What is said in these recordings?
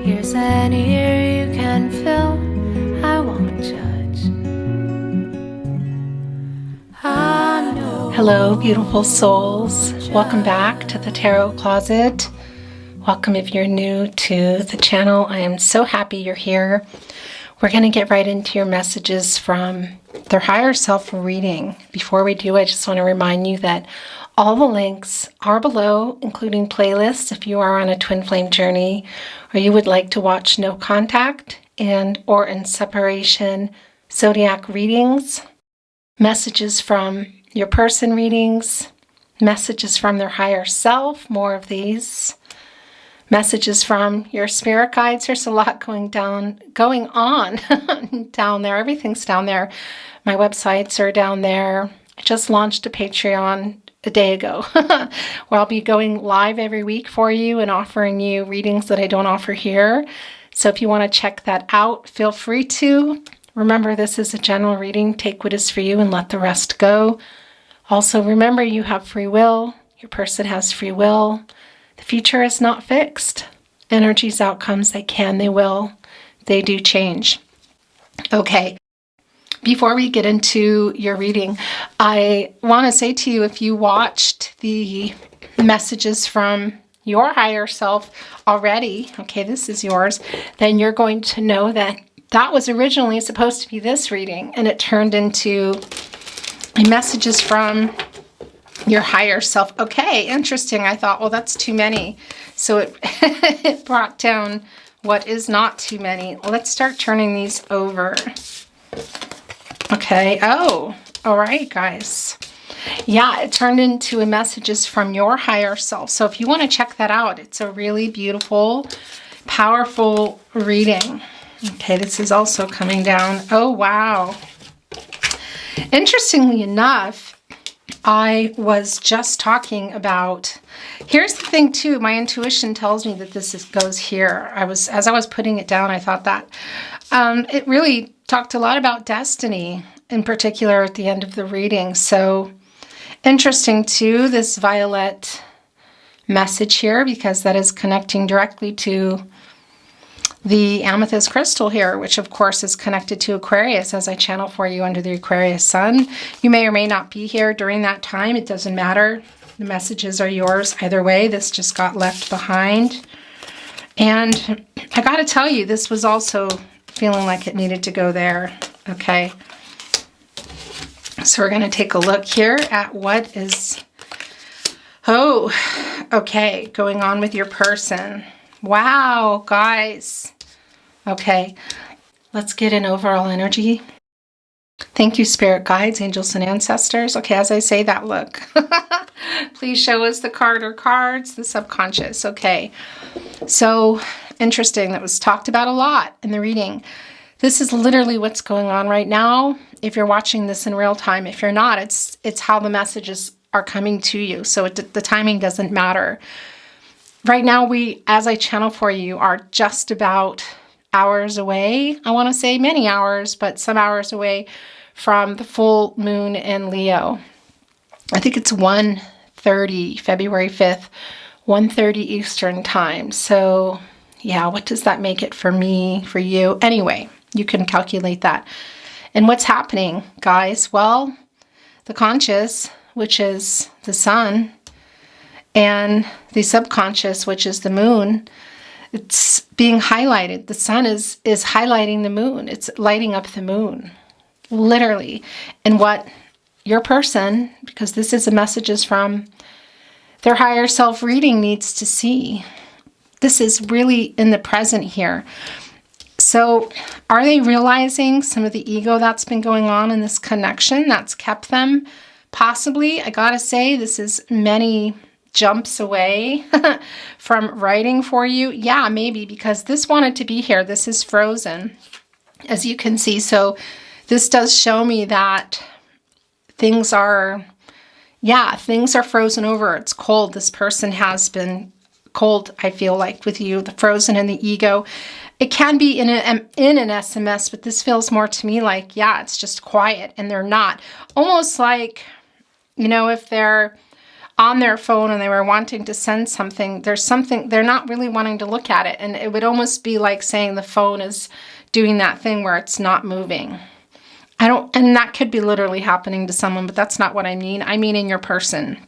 Here's an ear you can fill, I won't judge. Hello, beautiful souls. Welcome back to the Tarot Closet. Welcome if you're new to the channel. I am so happy you're here. We're going to get right into your messages from their higher self reading. Before we do, I just want to remind you that all the links are below, including playlists if you are on a twin flame journey or you would like to watch No Contact and or In Separation zodiac readings, messages from your person readings, messages from their higher self, more of these, messages from your spirit guides. There's a lot going on down there. Everything's down there. My websites are down there. I just launched a Patreon a day ago where I'll be going live every week for you and offering you readings that I don't offer here. So if you want to check that out, feel free to. Remember, this is a general reading. Take what is for you and let the rest go. Also, remember, you have free will. Your person has free will. The future is not fixed. Energies, outcomes, they can, they will. They do change. Okay. Before we get into your reading, I want to say to you, if you watched the messages from your higher self already, okay, this is yours, then you're going to know that that was originally supposed to be this reading, and it turned into messages from your higher self. Okay, interesting. I thought, well, that's too many. So it brought down what is not too many. Let's start turning these over. Okay. Oh, all right, guys. Yeah, it turned into messages from your higher self. So if you want to check that out, it's a really beautiful, powerful reading. Okay, this is also coming down. Oh, wow. Interestingly enough, I was just talking about, here's the thing too, my intuition tells me that goes here. As I was putting it down, I thought that it really talked a lot about destiny, in particular at the end of the reading. So interesting too, this violet message here, because that is connecting directly to the amethyst crystal here, which of course is connected to Aquarius as I channel for you under the Aquarius sun. You may or may not be here during that time. It doesn't matter. The messages are yours either way. This just got left behind. And I got to tell you, this was also feeling like it needed to go there. Okay. So we're going to take a look here at what is, going on with your person. Wow, guys. Okay, let's get an overall energy. Thank you, spirit guides, angels, and ancestors. Okay, as I say that, look. Please show us the card or cards, the subconscious. Okay, so interesting. That was talked about a lot in the reading. This is literally what's going on right now. If you're watching this in real time, if you're not, it's how the messages are coming to you. So the timing doesn't matter. Right now, we, as I channel for you, are just about hours away. I want to say many hours, but some hours away from the full moon in Leo. I think it's 1:30, February 5th, 1:30 Eastern time. So yeah, what does that make it for me, for you? Anyway, you can calculate that. And what's happening, guys? Well, the conscious, which is the sun, and the subconscious, which is the moon, it's being highlighted. The sun is highlighting the moon. It's lighting up the moon, literally. And what your person, because this is the messages from their higher self reading, needs to see. This is really in the present here. So are they realizing some of the ego that's been going on in this connection that's kept them? Possibly. I gotta say, this is many jumps away from writing for you. Yeah, maybe, because this wanted to be here. This is frozen, as you can see. So this does show me that things are frozen over. It's cold. This person has been cold, I feel like, with you, the frozen and the ego. It can be in an SMS, but this feels more to me like, yeah, it's just quiet, and they're not. Almost like, if they're on their phone and they were wanting to send something, there's something, they're not really wanting to look at it. And it would almost be like saying the phone is doing that thing where it's not moving. And that could be literally happening to someone, but that's not what I mean. I mean in your person.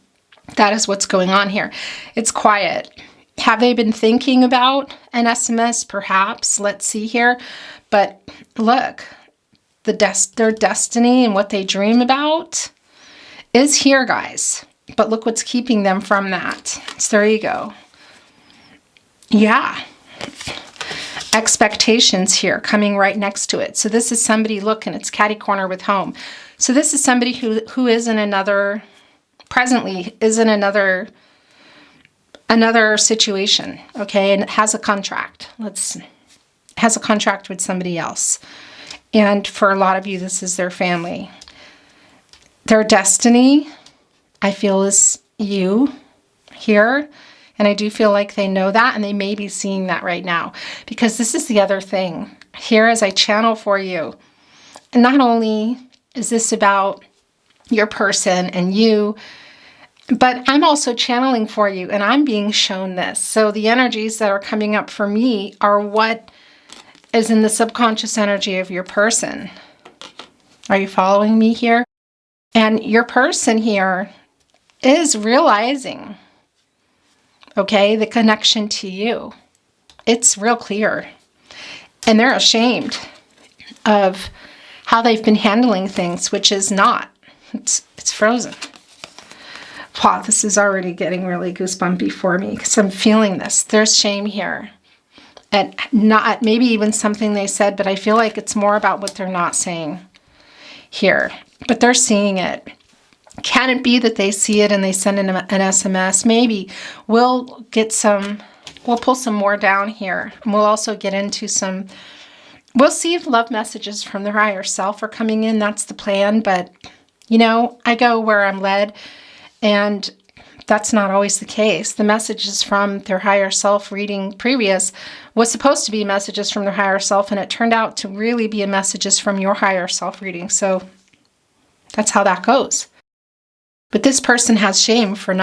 That is what's going on here. It's quiet. Have they been thinking about an SMS? Perhaps. Let's see here. But look, their destiny and what they dream about is here, guys. But look what's keeping them from that. It's their ego. Yeah. Expectations here coming right next to it. So this is somebody, look, and it's catty corner with home. So this is somebody who is in another, presently is in another situation, okay, and has a contract. Has a contract with somebody else. And for a lot of you, this is their family. Their destiny, I feel, is you here. And I do feel like they know that, and they may be seeing that right now. Because this is the other thing. Here as I channel for you, and not only is this about your person and you, but I'm also channeling for you, and I'm being shown this. So the energies that are coming up for me are what is in the subconscious energy of your person. Are you following me here? And your person here is realizing, okay, the connection to you. It's real clear. And they're ashamed of how they've been handling things, which is not. It's frozen. Wow, this is already getting really goosebumpy for me because I'm feeling this. There's shame here. And not maybe even something they said, but I feel like it's more about what they're not saying here. But they're seeing it. Can it be that they see it and they send an SMS? Maybe. We'll pull some more down here. And we'll also get into we'll see if love messages from their higher self are coming in. That's the plan. But, I go where I'm led. And that's not always the case. The messages from their higher self reading previous was supposed to be messages from their higher self, and it turned out to really be messages from your higher self reading. So that's how that goes. But this person has shame for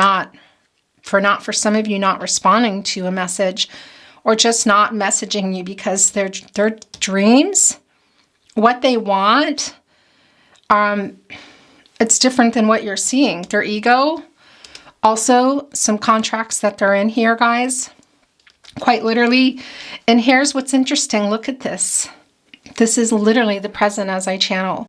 some of you not responding to a message, or just not messaging you because their dreams, what they want, it's different than what you're seeing. Their ego, also some contracts that they're in here, guys, quite literally. And here's what's interesting. Look at this. This is literally the present as I channel.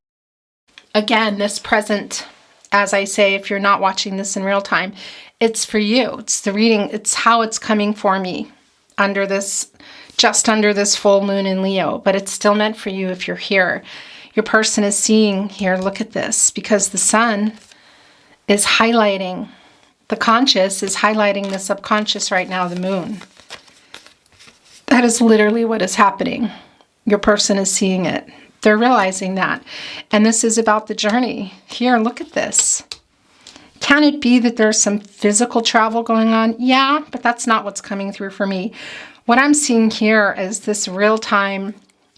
Again, this present, as I say, if you're not watching this in real time, it's for you. It's the reading. It's how it's coming for me just under this full moon in Leo. But it's still meant for you if you're here. Your person is seeing here, look at this, because the sun is highlighting, the conscious is highlighting the subconscious right now, the moon. That is literally what is happening. Your person is seeing it. They're realizing that. And this is about the journey. Here, look at this. Can it be that there's some physical travel going on? Yeah, but that's not what's coming through for me. What I'm seeing here is this real time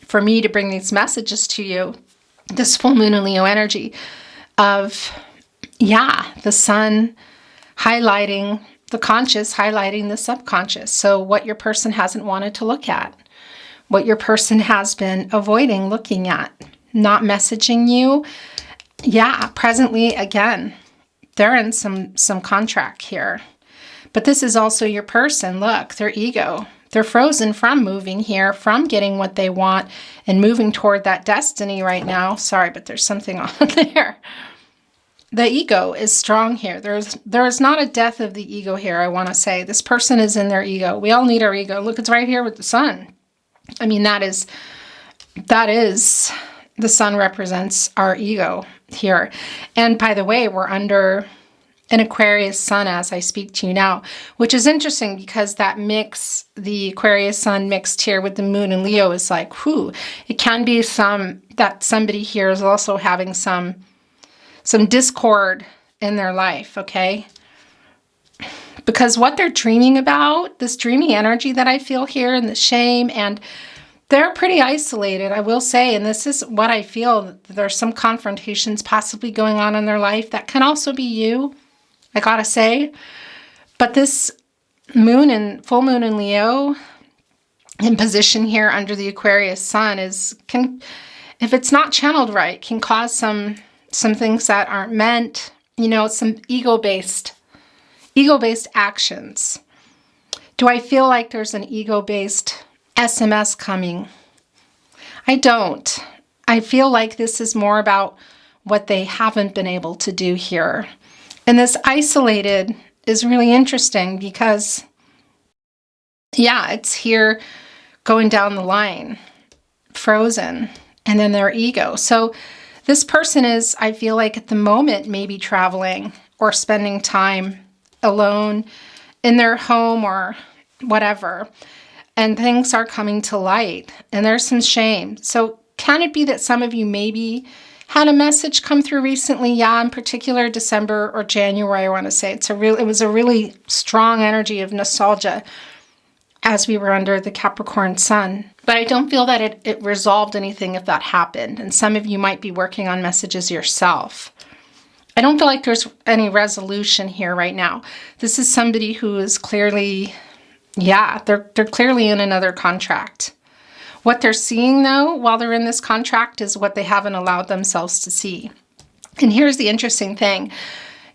for me to bring these messages to you, this full moon in Leo energy of, the sun highlighting the conscious, highlighting the subconscious. So what your person hasn't wanted to look at, what your person has been avoiding looking at, not messaging you. Yeah, presently, again, they're in some contract here. But this is also your person. Look, their ego. They're frozen from moving here, from getting what they want and moving toward that destiny right now. Sorry, but there's something on there. The ego is strong here. There is not a death of the ego here, I want to say. This person is in their ego. We all need our ego. Look, it's right here with the sun. I mean, that is, the sun represents our ego here. And by the way, we're under an Aquarius sun as I speak to you now, which is interesting because that mix, the Aquarius sun mixed here with the moon and Leo is like, whew, it can be that somebody here is also having some discord in their life, okay? Because what they're dreaming about, this dreamy energy that I feel here and the shame, and they're pretty isolated, I will say, and this is what I feel. There's some confrontations possibly going on in their life. That can also be you. I gotta say. But this full moon in Leo in position here under the Aquarius sun can, if it's not channeled right, can cause some things that aren't meant, some ego-based actions. Do I feel like there's an ego-based SMS coming? I don't. I feel like this is more about what they haven't been able to do here. And this isolated is really interesting because, it's here going down the line, frozen, and then their ego. So this person is, I feel like at the moment, maybe traveling or spending time alone in their home or whatever. And things are coming to light and there's some shame. So can it be that some of you maybe had a message come through recently? Yeah, in particular, December or January, I want to say. It was a really strong energy of nostalgia as we were under the Capricorn sun. But I don't feel that it resolved anything if that happened. And some of you might be working on messages yourself. I don't feel like there's any resolution here right now. This is somebody who is clearly, they're clearly in another contract. What they're seeing, though, while they're in this contract is what they haven't allowed themselves to see. And here's the interesting thing.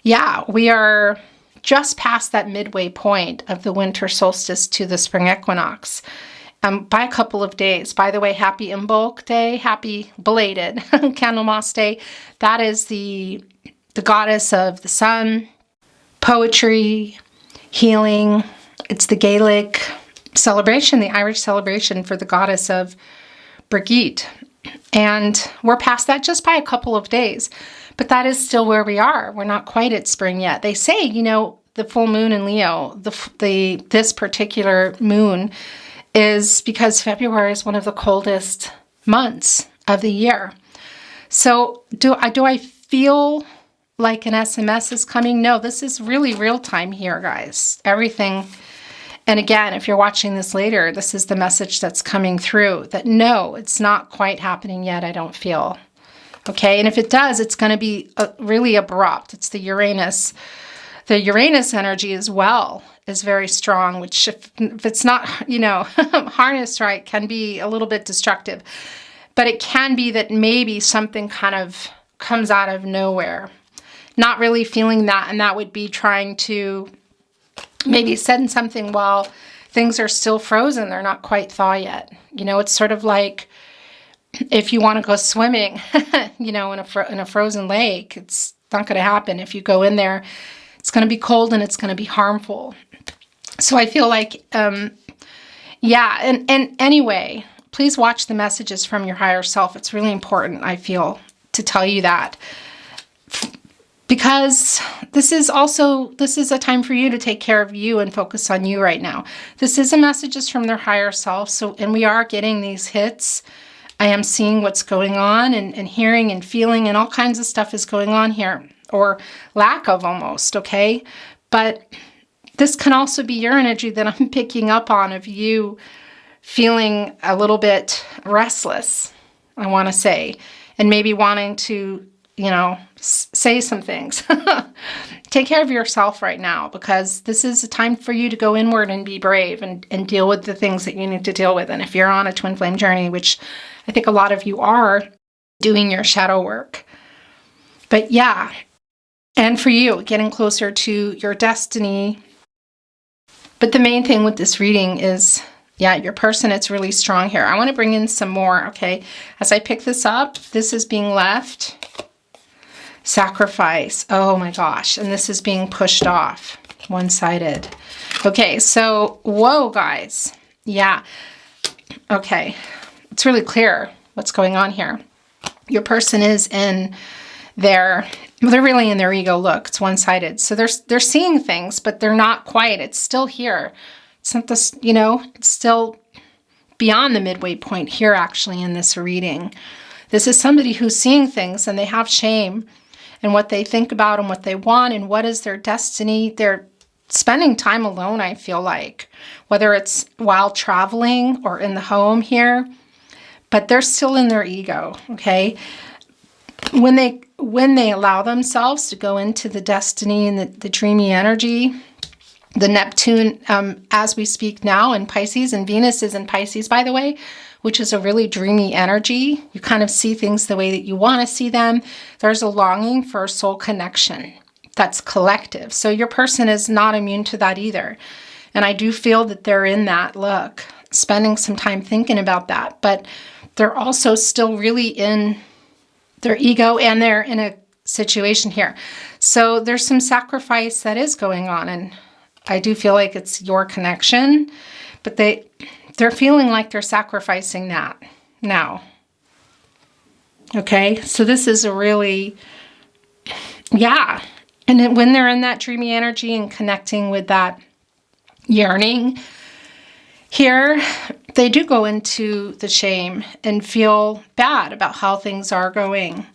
We are just past that midway point of the winter solstice to the spring equinox by a couple of days. By the way, happy Imbolc Day, happy belated Candlemas Day. That is the goddess of the sun, poetry, healing. It's the Gaelic celebration, the Irish celebration for the goddess of Brigitte. And we're past that just by a couple of days. But that is still where we are. We're not quite at spring yet. They say, the full moon in Leo, this particular moon is because February is one of the coldest months of the year. So do I feel like an SMS is coming? No, this is really real time here, guys. Everything. And again, if you're watching this later, this is the message that's coming through that no, it's not quite happening yet, I don't feel. Okay, and if it does, it's going to be really abrupt. It's the Uranus. The Uranus energy as well is very strong, which if it's not, harnessed right, can be a little bit destructive. But it can be that maybe something kind of comes out of nowhere. Not really feeling that, and that would be trying to maybe send something while things are still frozen. They're not quite thaw yet. It's sort of like if you want to go swimming, in a frozen lake, it's not going to happen. If you go in there, it's going to be cold and it's going to be harmful. So I feel like, and anyway, please watch the messages from your higher self. It's really important, I feel, to tell you that. Because this is a time for you to take care of you and focus on you right now. This is a messages from their higher self. And we are getting these hits. I am seeing what's going on and hearing and feeling, and all kinds of stuff is going on here, or lack of almost, okay? But this can also be your energy that I'm picking up on, of you feeling a little bit restless, I want to say, and maybe wanting to, say some things. Take care of yourself right now, because this is a time for you to go inward and be brave and deal with the things that you need to deal with. And if you're on a twin flame journey, which I think a lot of you are, doing your shadow work. But and for you, getting closer to your destiny. But the main thing with this reading is, your person, it's really strong here. I want to bring in some more, okay? As I pick this up, this is being left. Sacrifice. Oh my gosh. And this is being pushed off. One-sided. Okay, so, whoa, guys. Okay. It's really clear what's going on here. Your person is in they're really in their ego. Look, it's one-sided. So they're seeing things, but they're not quite. It's still here. It's not this, it's still beyond the midway point here, actually, in this reading. This is somebody who's seeing things and they have shame and what they think about and what they want and what is their destiny. They're spending time alone, I feel like, whether it's while traveling or in the home here, but they're still in their ego, okay? When they when they allow themselves to go into the destiny and the dreamy energy, the Neptune, as we speak now, in Pisces, and Venus is in Pisces, by the way, which is a really dreamy energy. You kind of see things the way that you want to see them. There's a longing for a soul connection that's collective. So your person is not immune to that either. And I do feel that they're in that look, spending some time thinking about that. But they're also still really in their ego, and they're in a situation here. So there's some sacrifice that is going on, and I do feel like it's your connection, but they're feeling like they're sacrificing that now. Okay, so this is a really, yeah. And then when they're in that dreamy energy and connecting with that yearning here, they do go into the shame and feel bad about how things are going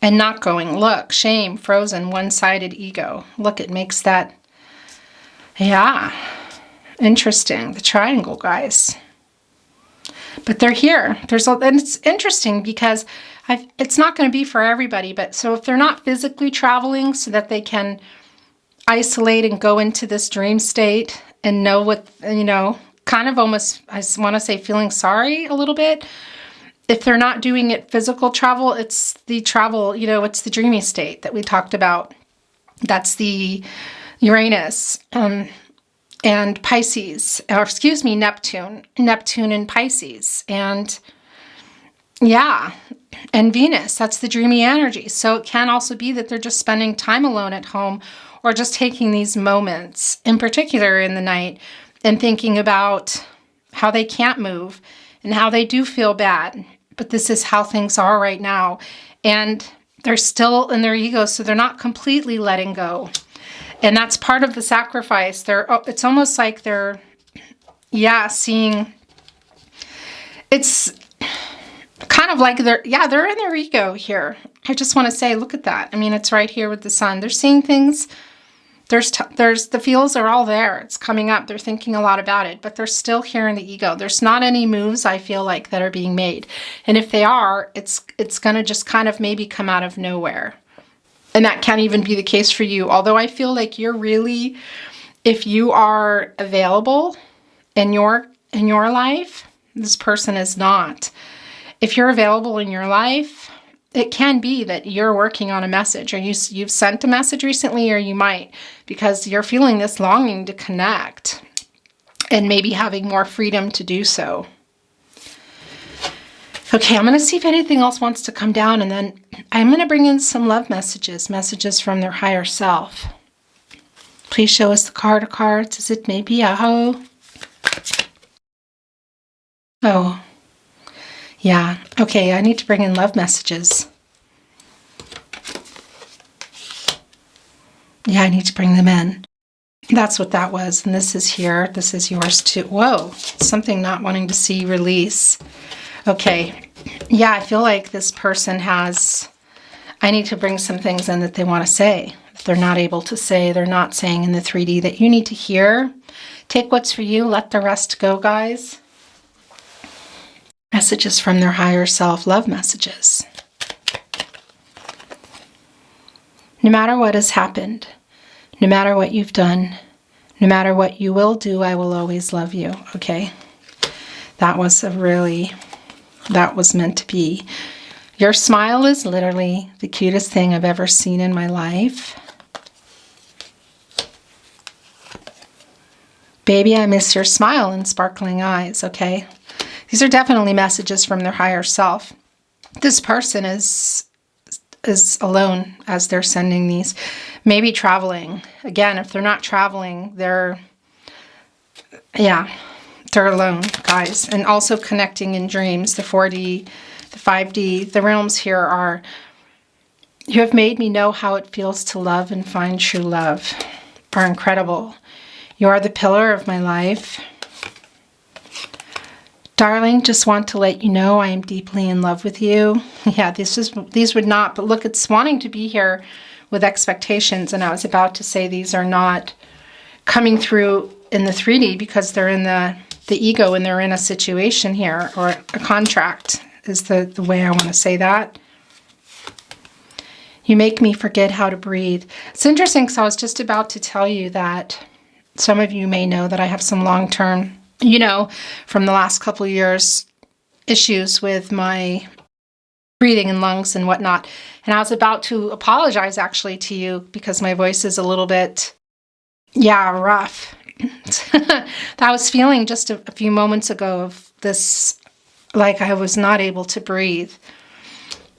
and not going. Look, shame, frozen, one-sided ego. Look, it makes that, yeah, interesting. The triangle, guys. But they're here. And it's interesting because it's not going to be for everybody. But so if they're not physically traveling so that they can isolate and go into this dream state and know what, kind of almost, I want to say feeling sorry a little bit. If they're not doing it physical travel, it's the travel, it's the dreamy state that we talked about. That's the Uranus and Pisces, or excuse me, Neptune and Pisces. And yeah, and Venus, that's the dreamy energy. So it can also be that they're just spending time alone at home, or just taking these moments, in particular in the night, and thinking about how they can't move and how they do feel bad. But this is how things are right now. And they're still in their ego, so they're not completely letting go. And that's part of the sacrifice. It's almost like they're, seeing, it's kind of like they're in their ego here. I just want to say, look at that. I mean, it's right here with the sun. They're seeing things. There's the feels are all there. It's coming up. They're thinking a lot about it, but they're still here in the ego. There's not any moves, I feel like, that are being made. And if they are, it's going to just kind of maybe come out of nowhere. And that can't even be the case for you. Although I feel like you're really, if you are available in your life, this person is not. If you're available in your life, it can be that you're working on a message, or you've sent a message recently, or you might, because you're feeling this longing to connect and maybe having more freedom to do so. Okay, I'm going to see if anything else wants to come down, and then I'm going to bring in some love messages from their higher self. Please show us the card of cards as it may be. Oh. Yeah, okay, I need to bring in love messages. Yeah, I need to bring them in. That's what that was. And this is here. This is yours too. Whoa, something not wanting to see release. Okay, yeah, I feel like this person I need to bring some things in that they want to say. That they're not able to say, they're not saying in the 3D, that you need to hear. Take what's for you, let the rest go, guys. Messages from their higher self, love messages. No matter what has happened, no matter what you've done, no matter what you will do, I will always love you. Okay, that was meant to be. Your smile is literally the cutest thing I've ever seen in my life. Baby, I miss your smile and sparkling eyes, okay? These are definitely messages from their higher self. This person is alone as they're sending these. Maybe traveling. Again, if they're not traveling, they're alone, guys. And also connecting in dreams, the 4D, the 5D. The realms here are, you have made me know how it feels to love and find true love. Are incredible. You are the pillar of my life. Darling, just want to let you know I am deeply in love with you. Yeah, these would not, but look, it's wanting to be here with expectations. And I was about to say these are not coming through in the 3D because they're in the ego and they're in a situation here, or a contract is the way I want to say that. You make me forget how to breathe. It's interesting because I was just about to tell you that some of you may know that I have some long-term, from the last couple of years, issues with my breathing and lungs and whatnot. And I was about to apologize actually to you because my voice is a little bit, rough. That I was feeling just a few moments ago of this, like I was not able to breathe.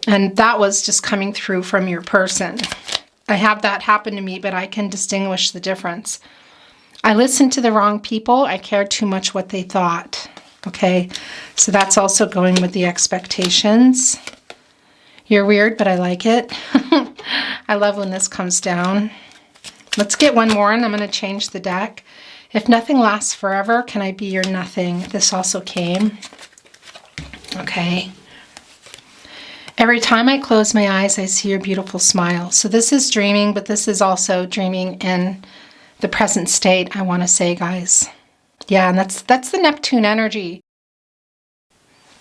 And that was just coming through from your person. I have that happen to me, but I can distinguish the difference. I listened to the wrong people. I cared too much what they thought. Okay, so that's also going with the expectations. You're weird, but I like it. I love when this comes down. Let's get one more, and I'm going to change the deck. If nothing lasts forever, can I be your nothing? This also came. Okay. Every time I close my eyes, I see your beautiful smile. So this is dreaming, but this is also dreaming in the present state, I want to say, guys. Yeah, and that's the Neptune energy.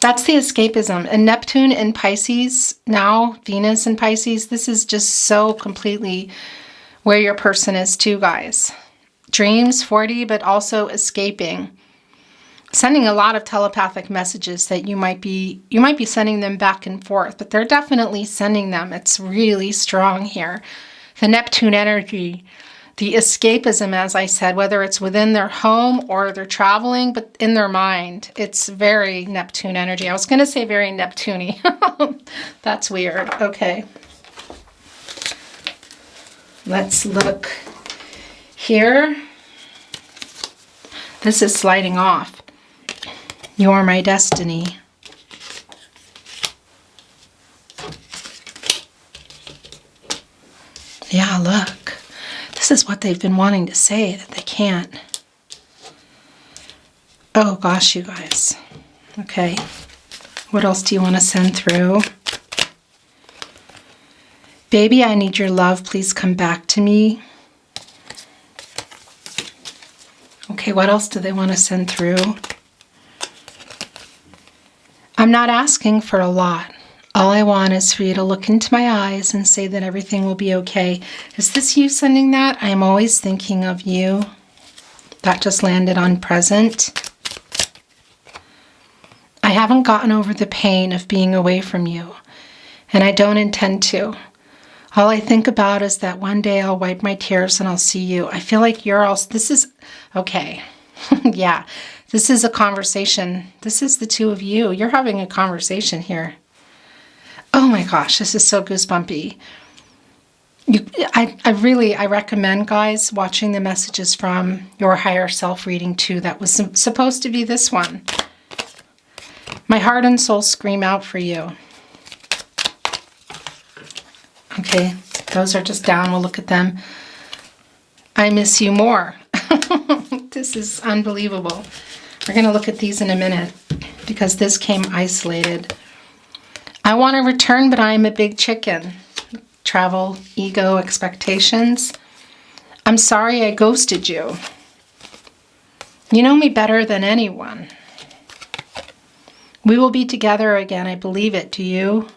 That's the escapism. And Neptune in Pisces, now Venus in Pisces, this is just so completely where your person is too, guys. Dreams, 40, but also escaping. Sending a lot of telepathic messages that you might be sending them back and forth, but they're definitely sending them. It's really strong here. The Neptune energy. The escapism, as I said, whether it's within their home or they're traveling, but in their mind, it's very Neptune energy. I was going to say very Neptune-y. That's weird. Okay. Let's look here. This is sliding off. You're my destiny. Yeah, look. This is what they've been wanting to say that they can't. Oh gosh, you guys. Okay. What else do you want to send through? Baby, I need your love. Please come back to me. Okay, what else do they want to send through? I'm not asking for a lot. All I want is for you to look into my eyes and say that everything will be okay. Is this you sending that? I am always thinking of you. That just landed on present. I haven't gotten over the pain of being away from you, and I don't intend to. All I think about is that one day I'll wipe my tears and I'll see you. I feel like you're also, this is, okay. Yeah, this is a conversation. This is the two of you. You're having a conversation here. Oh my gosh, this is so goosebumpy. I recommend, guys, watching the messages from your higher self reading too. That was supposed to be this one. My heart and soul scream out for you. Okay, those are just down. We'll look at them. I miss you more. This is unbelievable. We're going to look at these in a minute because this came isolated. I want to return, but I'm a big chicken. Travel, ego, expectations. I'm sorry I ghosted you. You know me better than anyone. We will be together again. I believe it. Do you?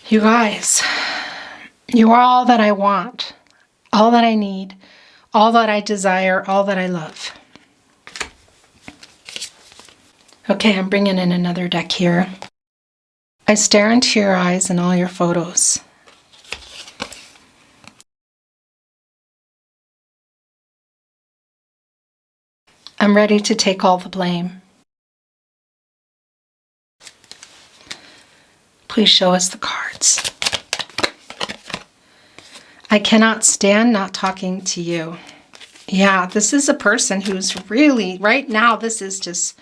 You guys, you are all that I want, all that I need, all that I desire, all that I love. Okay, I'm bringing in another deck here. I stare into your eyes and all your photos. I'm ready to take all the blame. Please show us the cards. I cannot stand not talking to you. Yeah, this is a person who's really, right now, this is just,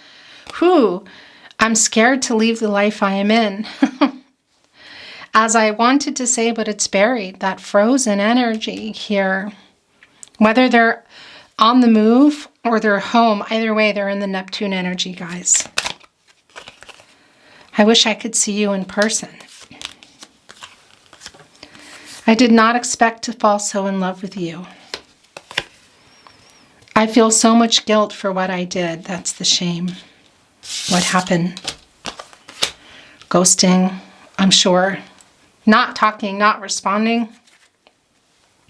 I'm scared to leave the life I am in. As I wanted to say, but it's buried, that frozen energy here. Whether they're on the move or they're home, either way, they're in the Neptune energy, guys. I wish I could see you in person. I did not expect to fall so in love with you. I feel so much guilt for what I did. That's the shame. What happened? Ghosting, I'm sure. not talking, not responding.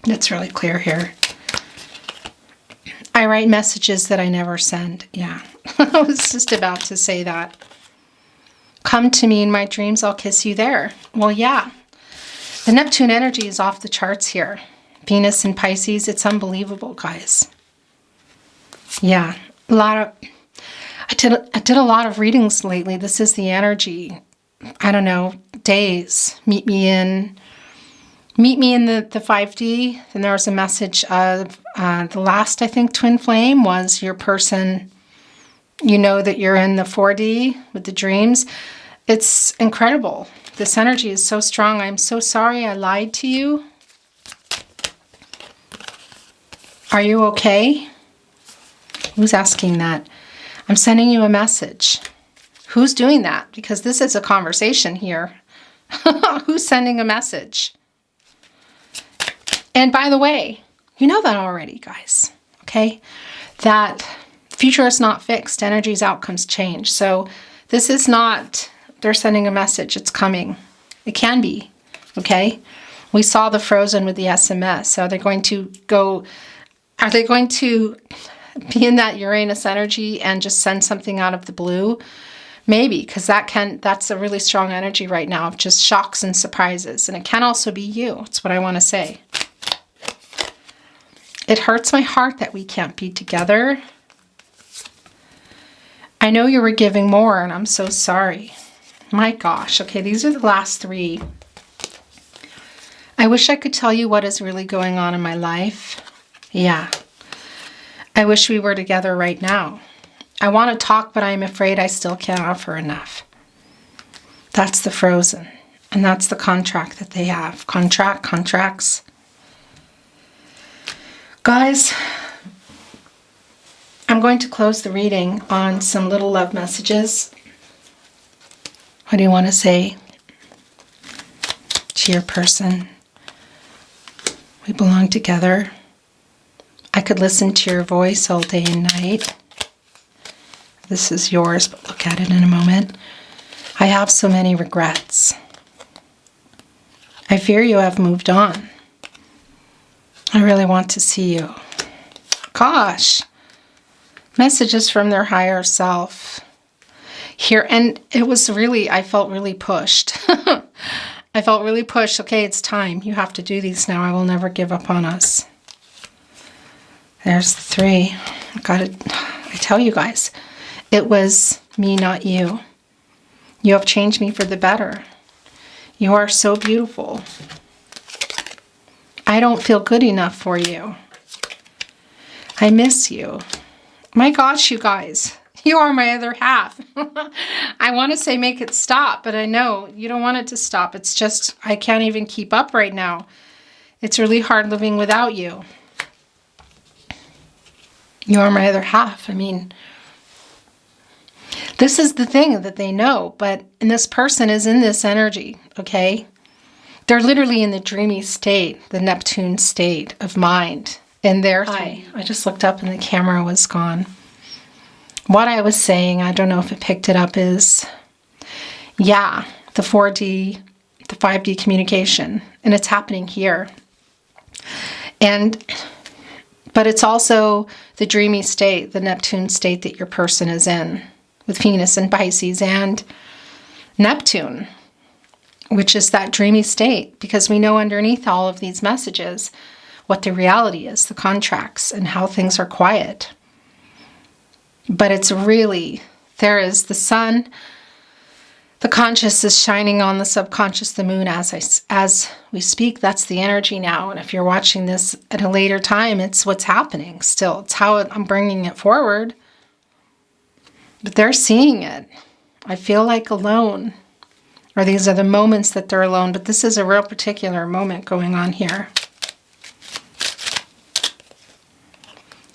It's really clear here. I write messages that I never send. Yeah, I was just about to say that. Come to me in my dreams, I'll kiss you there. Well, yeah. The Neptune energy is off the charts here. Venus in Pisces, it's unbelievable, guys. Yeah, I did a lot of readings lately. This is the energy. I don't know, days. Meet me in the 5D. Then there was a message of the last, I think, twin flame was your person. You know that you're in the 4D with the dreams. It's incredible. This energy is so strong. I'm so sorry I lied to you. Are you okay? Who's asking that? I'm sending you a message. Who's doing that? Because this is a conversation here. Who's sending a message? And by the way, you know that already, guys. Okay? That future is not fixed. Energy's outcomes change. So this is not, they're sending a message. It's coming. It can be. Okay? We saw the Frozen with the SMS. So are they going to be in that Uranus energy and just send something out of the blue? Maybe, because that's a really strong energy right now of just shocks and surprises. And it can also be you. That's what I want to say. It hurts my heart that we can't be together. I know you were giving more, and I'm so sorry. My gosh. Okay, these are the last three. I wish I could tell you what is really going on in my life. Yeah. I wish we were together right now. I want to talk, but I'm afraid I still can't offer enough. That's the Frozen. And that's the contract that they have. Contracts. Guys, I'm going to close the reading on some little love messages. What do you want to say to your person? We belong together. I could listen to your voice all day and night. This is yours, but look at it in a moment. I have so many regrets. I fear you have moved on. I really want to see you. Gosh. Messages from their higher self. Here, and it was really, I felt really pushed. I felt really pushed. Okay, it's time. You have to do these now. I will never give up on us. There's the 3. I tell you guys, it was me, not you. You have changed me for the better. You are so beautiful. I don't feel good enough for you. I miss you. My gosh, you guys. You are my other half. I want to say make it stop, but I know you don't want it to stop. It's just, I can't even keep up right now. It's really hard living without you. You are my other half. I mean, this is the thing that they know, and this person is in this energy, okay? They're literally in the dreamy state, the Neptune state of mind. And I just looked up and the camera was gone. What I was saying, I don't know if it picked it up, is, yeah, the 4D, the 5D communication, and it's happening here. But it's also the dreamy state, the Neptune state that your person is in, with Venus and Pisces and Neptune, which is that dreamy state, because we know underneath all of these messages what the reality is, the contracts, and how things are quiet. But it's really, there is the sun, the conscious is shining on the subconscious, the moon as we speak. That's the energy now. And if you're watching this at a later time, it's what's happening still. It's how I'm bringing it forward. But they're seeing it. I feel like alone. Or these are the moments that they're alone. But this is a real particular moment going on here.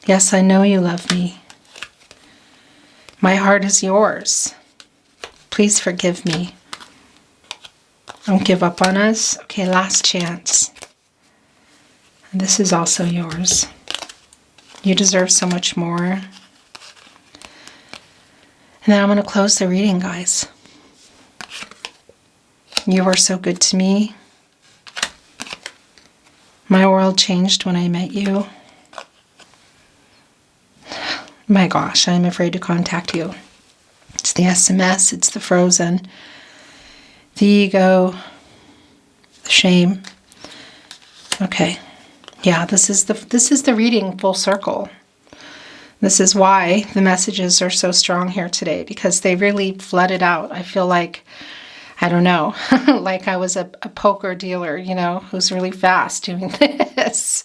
Yes, I know you love me. My heart is yours. Please forgive me. Don't give up on us. Okay, last chance. And this is also yours. You deserve so much more. And then I'm going to close the reading, guys. You were so good to me. My world changed when I met you. My gosh, I'm afraid to contact you. It's the SMS, it's the frozen, the ego, the shame. Okay. Yeah, this is the reading full circle. This is why the messages are so strong here today, because they really flooded out. I feel like, I don't know, like I was a poker dealer, you know, who's really fast doing this.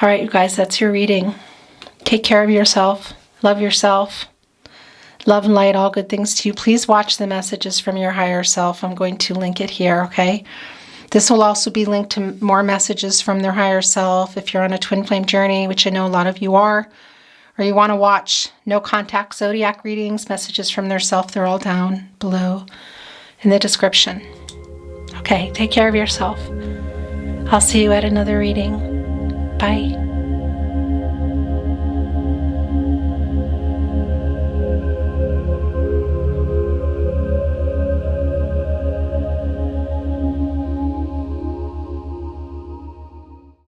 All right, you guys, that's your reading. Take care of yourself. Love yourself. Love and light, all good things to you. Please watch the messages from your higher self. I'm going to link it here, okay? This will also be linked to more messages from their higher self if you're on a twin flame journey, which I know a lot of you are, or you want to watch no contact zodiac readings, messages from their self. They're all down below in the description. Okay, take care of yourself. I'll see you at another reading. Bye.